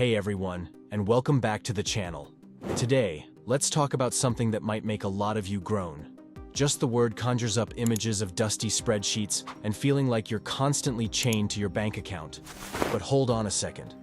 Hey everyone, and welcome back to the channel. Today, let's talk about something that might make a lot of you groan. Just the word conjures up images of dusty spreadsheets and feeling like you're constantly chained to your bank account. But hold on a second.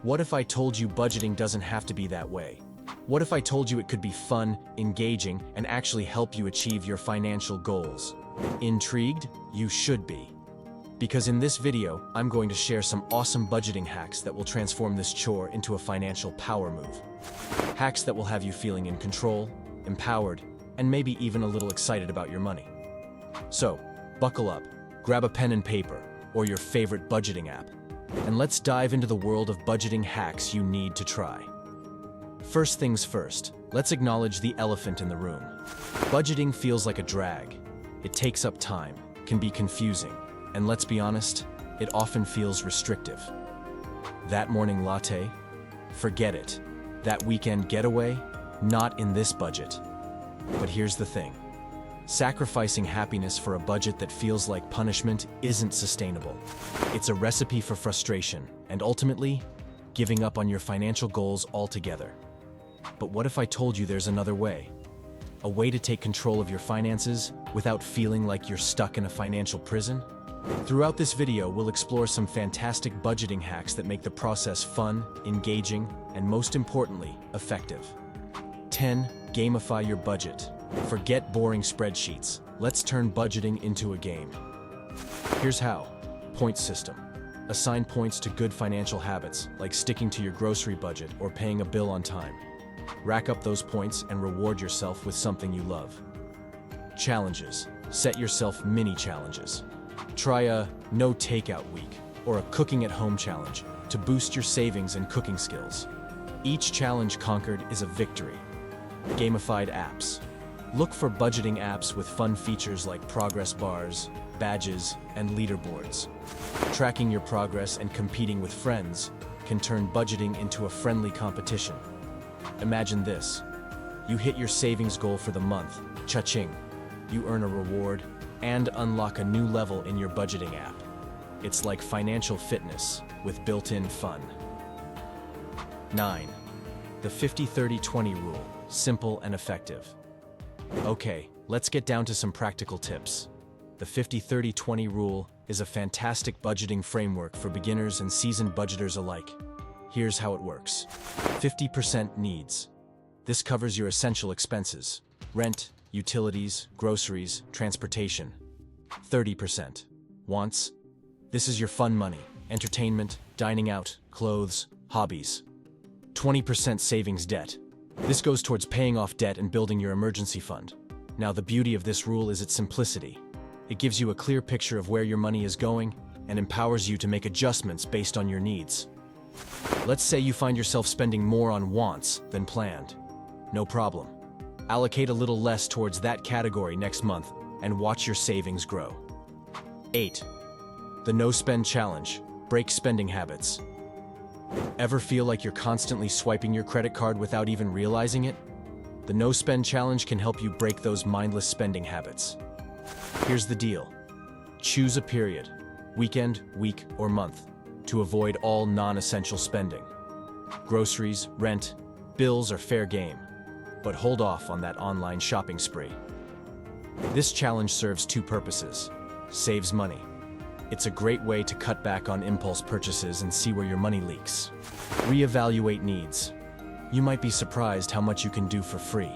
What if I told you budgeting doesn't have to be that way? What if I told you it could be fun, engaging, and actually help you achieve your financial goals? Intrigued? You should be. Because in this video, I'm going to share some awesome budgeting hacks that will transform this chore into a financial power move. Hacks that will have you feeling in control, empowered, and maybe even a little excited about your money. So, buckle up, grab a pen and paper, or your favorite budgeting app, and let's dive into the world of budgeting hacks you need to try. First things first, let's acknowledge the elephant in the room. Budgeting feels like a drag. It takes up time, can be confusing, and let's be honest, it often feels restrictive. That morning latte? Forget it. That weekend getaway? Not in this budget. But here's the thing. Sacrificing happiness for a budget that feels like punishment isn't sustainable. It's a recipe for frustration, and ultimately, giving up on your financial goals altogether. But what if I told you there's another way? A way to take control of your finances without feeling like you're stuck in a financial prison? Throughout this video, we'll explore some fantastic budgeting hacks that make the process fun, engaging, and most importantly, effective. 10. Gamify your budget. Forget boring spreadsheets. Let's turn budgeting into a game. Here's how. Points system. Assign points to good financial habits, like sticking to your grocery budget or paying a bill on time. Rack up those points and reward yourself with something you love. Challenges. Set yourself mini challenges. Try a no takeout week or a cooking at home challenge to boost your savings and cooking skills. Each challenge conquered is a victory. Gamified apps. Look for budgeting apps with fun features like progress bars, badges, and leaderboards. Tracking your progress and competing with friends can turn budgeting into a friendly competition. Imagine this. You hit your savings goal for the month, cha-ching. You earn a reward and unlock a new level in your budgeting app. It's like financial fitness with built-in fun. 9. The 50-30-20 rule, simple and effective. Okay, let's get down to some practical tips. The 50-30-20 rule is a fantastic budgeting framework for beginners and seasoned budgeters alike. Here's how it works. 50% needs. This covers your essential expenses: rent, utilities, groceries, transportation. 30% wants. This is your fun money, entertainment, dining out, clothes, hobbies. 20% savings debt. This goes towards paying off debt and building your emergency fund. Now, the beauty of this rule is its simplicity. It gives you a clear picture of where your money is going and empowers you to make adjustments based on your needs. Let's say you find yourself spending more on wants than planned. No problem. Allocate a little less towards that category next month and watch your savings grow. 8. The no spend challenge. Break spending habits. Ever feel like you're constantly swiping your credit card without even realizing it? The no spend challenge can help you break those mindless spending habits. Here's the deal. Choose a period, weekend, week, or month, to avoid all non-essential spending. Groceries, rent, bills are fair game, but hold off on that online shopping spree. This challenge serves two purposes. Saves money. It's a great way to cut back on impulse purchases and see where your money leaks. Reevaluate needs. You might be surprised how much you can do for free.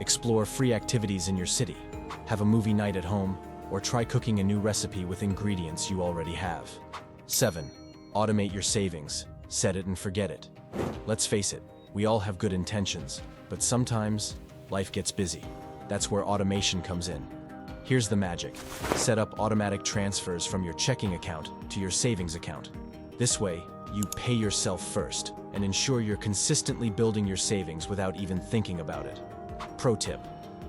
Explore free activities in your city, have a movie night at home, or try cooking a new recipe with ingredients you already have. 7. Automate your savings. Set it and forget it. Let's face it, we all have good intentions, but sometimes life gets busy. That's where automation comes in. Here's the magic. Set up automatic transfers from your checking account to your savings account. This way, you pay yourself first and ensure you're consistently building your savings without even thinking about it. Pro tip.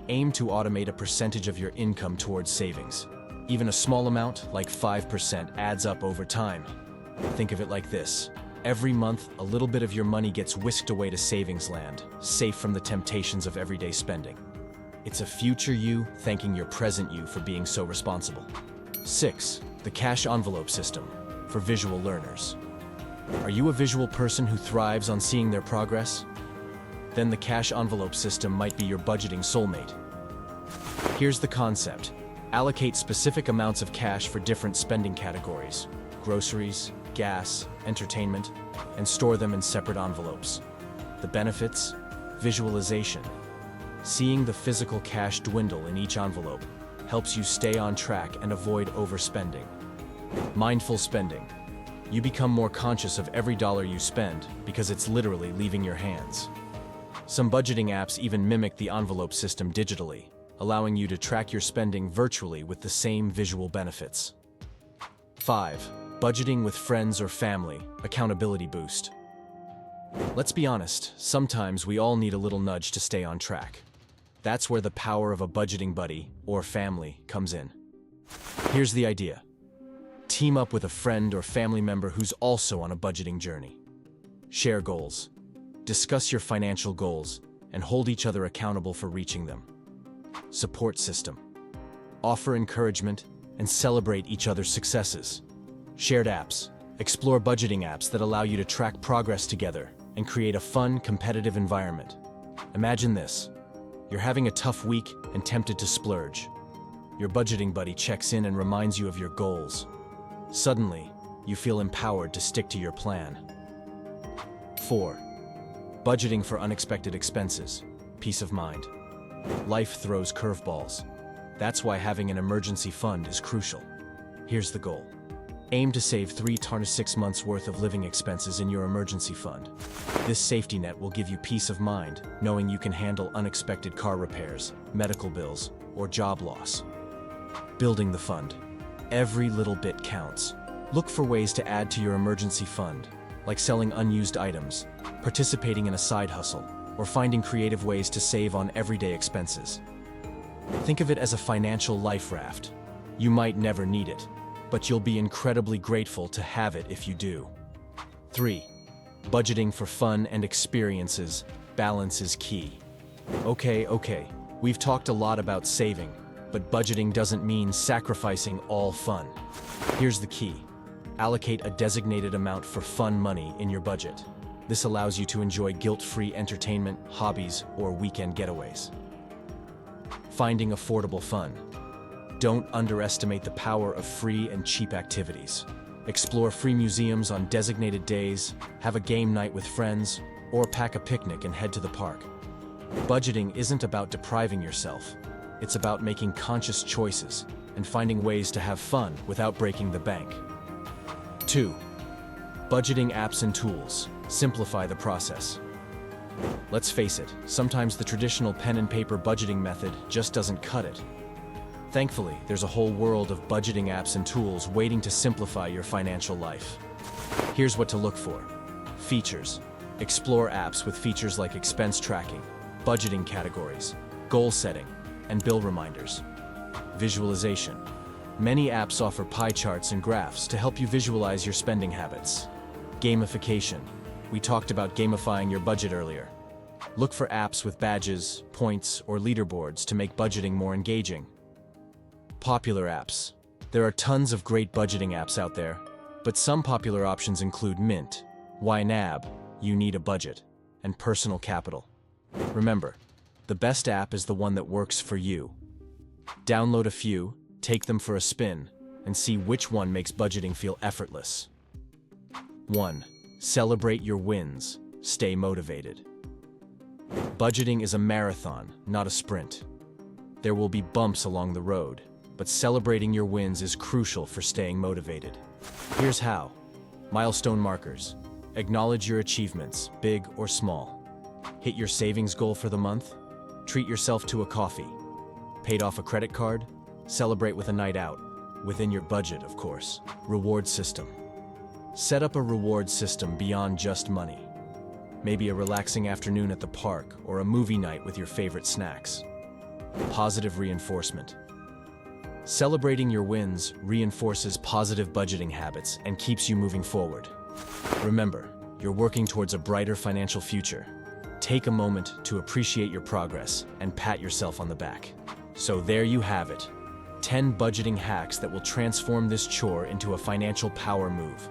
Aim to automate a percentage of your income towards savings. Even a small amount, like 5%, adds up over time. Think of it like this. Every month, a little bit of your money gets whisked away to savings land, safe from the temptations of everyday spending. It's a future you thanking your present you for being so responsible. 6. The cash envelope system, for visual learners. Are you a visual person who thrives on seeing their progress? Then the cash envelope system might be your budgeting soulmate. Here's the concept. Allocate specific amounts of cash for different spending categories: groceries, gas, entertainment, and store them in separate envelopes. The benefits? Visualization. Seeing the physical cash dwindle in each envelope helps you stay on track and avoid overspending. Mindful spending. You become more conscious of every dollar you spend because it's literally leaving your hands. Some budgeting apps even mimic the envelope system digitally, allowing you to track your spending virtually with the same visual benefits. 5. Budgeting with friends or family, accountability boost. Let's be honest, sometimes we all need a little nudge to stay on track. That's where the power of a budgeting buddy or family comes in. Here's the idea. Team up with a friend or family member who's also on a budgeting journey. Share goals. Discuss your financial goals and hold each other accountable for reaching them. Support system. Offer encouragement and celebrate each other's successes. Shared apps. Explore budgeting apps that allow you to track progress together and create a fun, competitive environment. Imagine this. You're having a tough week and tempted to splurge. Your budgeting buddy checks in and reminds you of your goals. Suddenly, you feel empowered to stick to your plan. 4. Budgeting for unexpected expenses. Peace of mind. Life throws curveballs. That's why having an emergency fund is crucial. Here's the goal. Aim to save 3 to 6 months' worth of living expenses in your emergency fund. This safety net will give you peace of mind, knowing you can handle unexpected car repairs, medical bills, or job loss. Building the fund. Every little bit counts. Look for ways to add to your emergency fund, like selling unused items, participating in a side hustle, or finding creative ways to save on everyday expenses. Think of it as a financial life raft. You might never need it, but you'll be incredibly grateful to have it if you do. 3. Budgeting for fun and experiences. Balance is key. Okay, we've talked a lot about saving, but budgeting doesn't mean sacrificing all fun. Here's the key. Allocate a designated amount for fun money in your budget. This allows you to enjoy guilt-free entertainment, hobbies, or weekend getaways. Finding affordable fun. Don't underestimate the power of free and cheap activities. Explore free museums on designated days, have a game night with friends, or pack a picnic and head to the park. Budgeting isn't about depriving yourself. It's about making conscious choices and finding ways to have fun without breaking the bank. 2. Budgeting apps and tools. Simplify the process. Let's face it, sometimes the traditional pen and paper budgeting method just doesn't cut it. Thankfully, there's a whole world of budgeting apps and tools waiting to simplify your financial life. Here's what to look for. Features. Explore apps with features like expense tracking, budgeting categories, goal setting, and bill reminders. Visualization. Many apps offer pie charts and graphs to help you visualize your spending habits. Gamification. We talked about gamifying your budget earlier. Look for apps with badges, points, or leaderboards to make budgeting more engaging. Popular apps. There are tons of great budgeting apps out there, but some popular options include Mint, YNAB, You Need a Budget, and Personal Capital. Remember, the best app is the one that works for you. Download a few, take them for a spin, and see which one makes budgeting feel effortless. 1. Celebrate your wins. Stay motivated. Budgeting is a marathon, not a sprint. There will be bumps along the road, but celebrating your wins is crucial for staying motivated. Here's how. Milestone markers. Acknowledge your achievements, big or small. Hit your savings goal for the month. Treat yourself to a coffee. Paid off a credit card? Celebrate with a night out. Within your budget, of course. Reward system. Set up a reward system beyond just money. Maybe a relaxing afternoon at the park or a movie night with your favorite snacks. Positive reinforcement. Celebrating your wins reinforces positive budgeting habits and keeps you moving forward. Remember, you're working towards a brighter financial future. Take a moment to appreciate your progress and pat yourself on the back. So there you have it. 10 budgeting hacks that will transform this chore into a financial power move.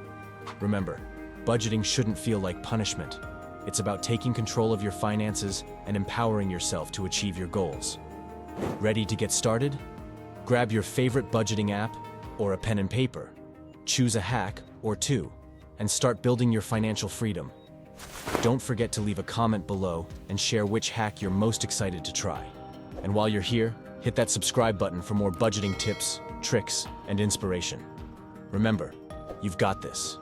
Remember, budgeting shouldn't feel like punishment. It's about taking control of your finances and empowering yourself to achieve your goals. Ready to get started? Grab your favorite budgeting app or a pen and paper. Choose a hack or two and start building your financial freedom. Don't forget to leave a comment below and share which hack you're most excited to try. And while you're here, hit that subscribe button for more budgeting tips, tricks, and inspiration. Remember, you've got this.